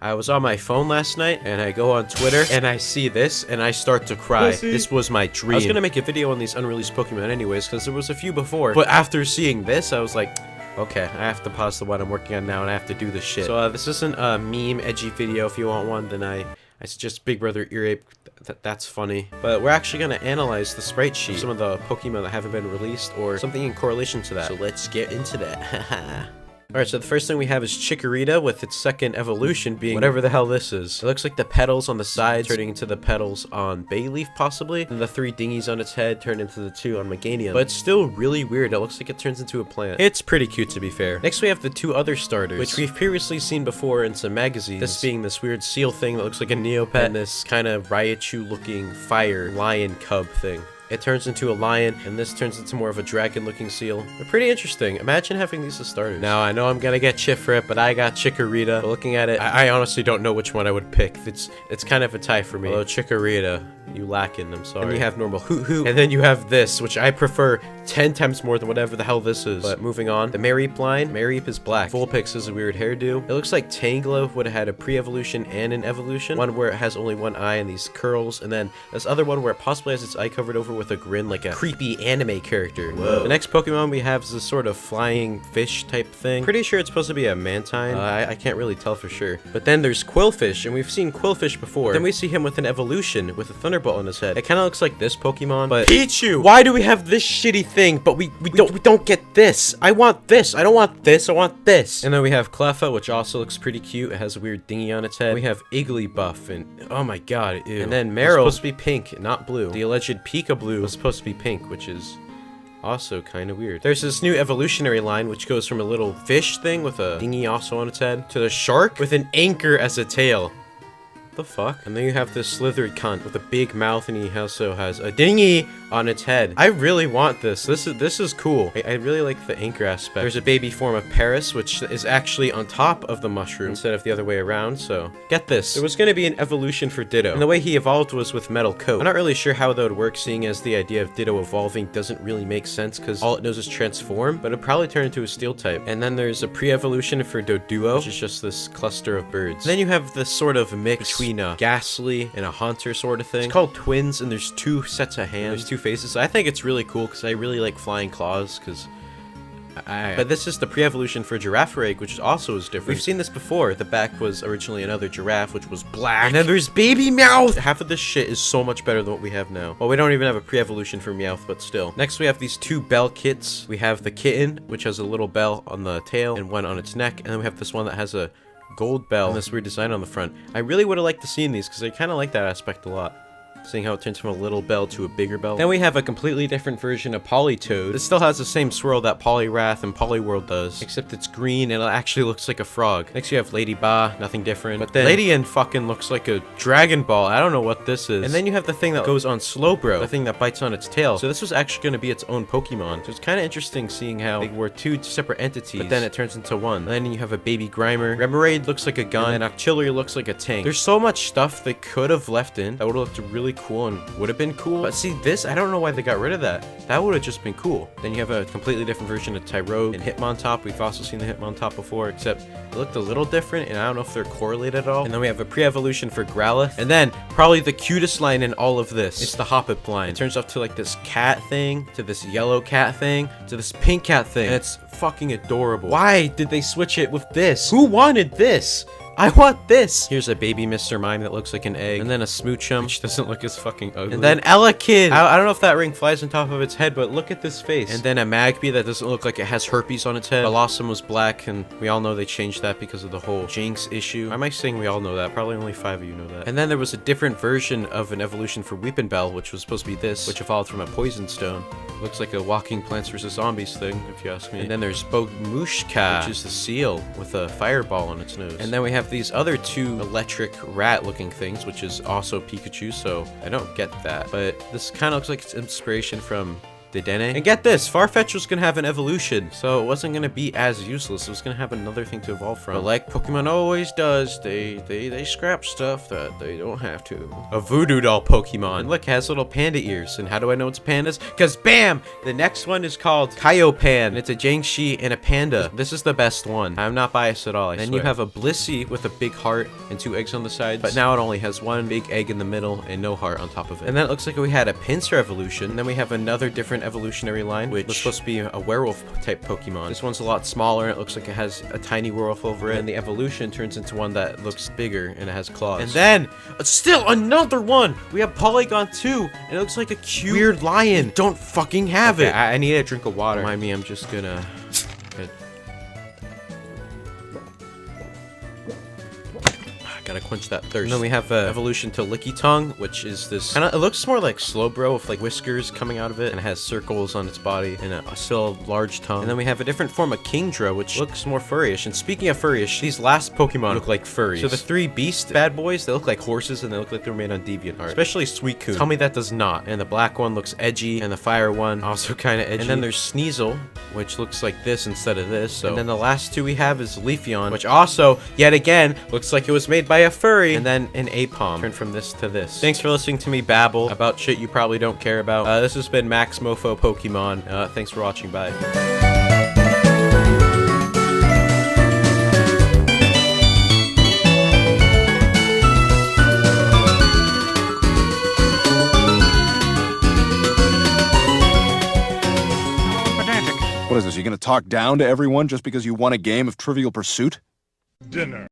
I was on my phone last night, and I go on Twitter, and I see this, and I start to cry. This was my dream. I was gonna make a video on these unreleased Pokemon anyways, because there was a few before. But after seeing this, I was like, okay, I have to pause the one I'm working on now, and I have to do this shit. So this isn't a meme edgy video. If you want one, then I suggest Big Brother Earape. That's funny. But we're actually going to analyze the sprite sheet, some of the Pokemon that haven't been released, or something in correlation to that. So let's get into that. Alright, so the first thing we have is Chikorita with its second evolution being whatever the hell this is. It looks like the petals on the sides turning into the petals on Bayleaf, possibly. And the 3 dingies on its head turned into the 2 on Meganium. But it's still really weird. It looks like it turns into a plant. It's pretty cute, to be fair. Next, we have the 2 other starters, which we've previously seen before in some magazines. This being this weird seal thing that looks like a Neopet, and this kind of Raichu-looking fire lion cub thing. It turns into a lion, and this turns into more of a dragon-looking seal. They're pretty interesting. Imagine having these as starters. Now, I know I'm gonna get shit for it, but I got Chikorita. But looking at it, I honestly don't know which one I would pick. It's kind of a tie for me. Although Chikorita, you lacking, I'm sorry. And you have normal Hoot-Hoot, and then you have this, which I prefer 10 times more than whatever the hell this is. But moving on, the Mareep line. Mareep is black. Vulpix is a weird hairdo. It looks like Tangela would have had a pre-evolution and an evolution. One where it has only one eye and these curls, and then this other one where it possibly has its eye covered over with a grin like a creepy anime character. Whoa. The next Pokemon we have is this sort of flying fish type thing. Pretty sure it's supposed to be a Mantine. I can't really tell for sure. But then there's Quillfish, and we've seen Quillfish before. Then we see him with an evolution with a Thunderbolt on his head. It kind of looks like this Pokemon, but Pichu! Why do we have this shitty thing, but we don't get this? I want this. I don't want this. I want this. And then we have Cleffa, which also looks pretty cute. It has a weird dingy on its head. We have Igglybuff, and oh my god, ew. And then Meryl was supposed to be pink, not blue. The alleged Pika Blue was supposed to be pink, which is also kind of weird. There's this new evolutionary line, which goes from a little fish thing with a dinghy also on its head to the shark with an anchor as a tail. The fuck? And then you have this slithered cunt with a big mouth, and he also has a dinghy on its head. I really want this. This is cool. I really like the anchor aspect. There's a baby form of Paris, which is actually on top of the mushroom instead of the other way around, so get this. There was going to be an evolution for Ditto, and the way he evolved was with Metal Coat. I'm not really sure how that would work, seeing as the idea of Ditto evolving doesn't really make sense, because all it knows is transform, but it'd probably turn into a steel type. And then there's a pre-evolution for Doduo, which is just this cluster of birds. And then you have this sort of mix between a Ghastly and a Haunter sort of thing. It's called Twins, and there's 2 sets of hands. There's 2 faces. So I think it's really cool because I really like flying claws, because but this is the pre-evolution for Girafarig, which also is different. We've seen this before. The back was originally another giraffe, which was black. And then there's Baby Meowth! Half of this shit is so much better than what we have now. Well, we don't even have a pre-evolution for Meowth, but still. Next, we have these 2 bell kits. We have the kitten, which has a little bell on the tail and one on its neck. And then we have this one that has a gold bell and this weird design on the front. I really would have liked to see these because I kind of like that aspect a lot. Seeing how it turns from a little bell to a bigger bell. Then we have a completely different version of Politoed. It still has the same swirl that Poliwrath and Poliwhirl does, except it's green and it actually looks like a frog. Next you have Lady Ba, nothing different. But then Lady N fucking looks like a Dragon Ball. I don't know what this is. And then you have the thing that goes on Slowbro, the thing that bites on its tail. So this was actually going to be its own Pokemon. So it's kind of interesting seeing how they were 2 separate entities, but then it turns into one. And then you have a baby Grimer. Remoraid looks like a gun, and Octillery looks like a tank. There's so much stuff they could have left in that would have looked really cool and would have been cool. But see, this, I don't know why they got rid of that. That would have just been cool. Then you have a completely different version of Tyrogue and Hitmontop. We've also seen the Hitmontop before, except it looked a little different, and I don't know if they're correlated at all. And then we have a pre-evolution for Growlithe. And then, probably the cutest line in all of this, it's the Hoppip line. It turns off to like this cat thing, to this yellow cat thing, to this pink cat thing. And it's fucking adorable. Why did they switch it with this? Who wanted this? I want this! Here's a baby Mr. Mime that looks like an egg. And then a Smoochum, which doesn't look as fucking ugly. And then Elekid! I don't know if that ring flies on top of its head, but look at this face. And then a Magpie that doesn't look like it has herpes on its head. Blossom was black, and we all know they changed that because of the whole Jinx issue. Why am I saying we all know that? Probably only 5 of you know that. And then there was a different version of an evolution for Weepinbell, which was supposed to be this, which evolved from a Poison Stone. Looks like a walking Plants vs. Zombies thing, if you ask me. And then there's Bomushka, which is the seal with a fireball on its nose. And then we have these other 2 electric rat-looking things, which is also Pikachu, so I don't get that. But this kind of looks like it's inspiration from Dedenne. And get this, Farfetch was gonna have an evolution, so it wasn't gonna be as useless. It was gonna have another thing to evolve from. But like Pokemon always does, they scrap stuff that they don't have to. A voodoo doll Pokemon. And look, it has little panda ears. And how do I know it's pandas? Because bam! The next one is called Kaiopan. It's a Jangshi and a panda. This is the best one. I'm not biased at all, I swear. Then you have a Blissey with a big heart and 2 eggs on the sides. But now it only has 1 big egg in the middle and no heart on top of it. And then it looks like we had a Pinsir evolution. And then we have another different evolutionary line, which was supposed to be a werewolf type Pokemon. This one's a lot smaller. It looks like it has a tiny werewolf over it. And the evolution turns into one that looks bigger and it has claws. And then still another one. We have Polygon 2 and it looks like a cute weird lion. Don't fucking have it. I need a drink of water. Remind me, I'm just gonna... Gotta quench that thirst. And then we have evolution to Licky Tongue, which is this kind of, it looks more like Slowbro with like whiskers coming out of it, and it has circles on its body and a still large tongue. And then we have a different form of Kingdra, which looks more furryish. And speaking of furryish, these last Pokemon look like furries. So the 3 beast bad boys, they look like horses and they look like they were made on DeviantArt. Especially Suicune. Tell me that does not. And the black one looks edgy, and the fire one also kind of edgy. And then there's Sneasel, which looks like this instead of this. So. And then the last 2 we have is Leafeon, which also, yet again, looks like it was made by a furry. And then an Apom. Turn from this to this. Thanks for listening to me babble about shit you probably don't care about. This has been Max Mofo Pokemon. Thanks for watching. Bye. What is this? You gonna talk down to everyone just because you won a game of Trivial Pursuit? Dinner.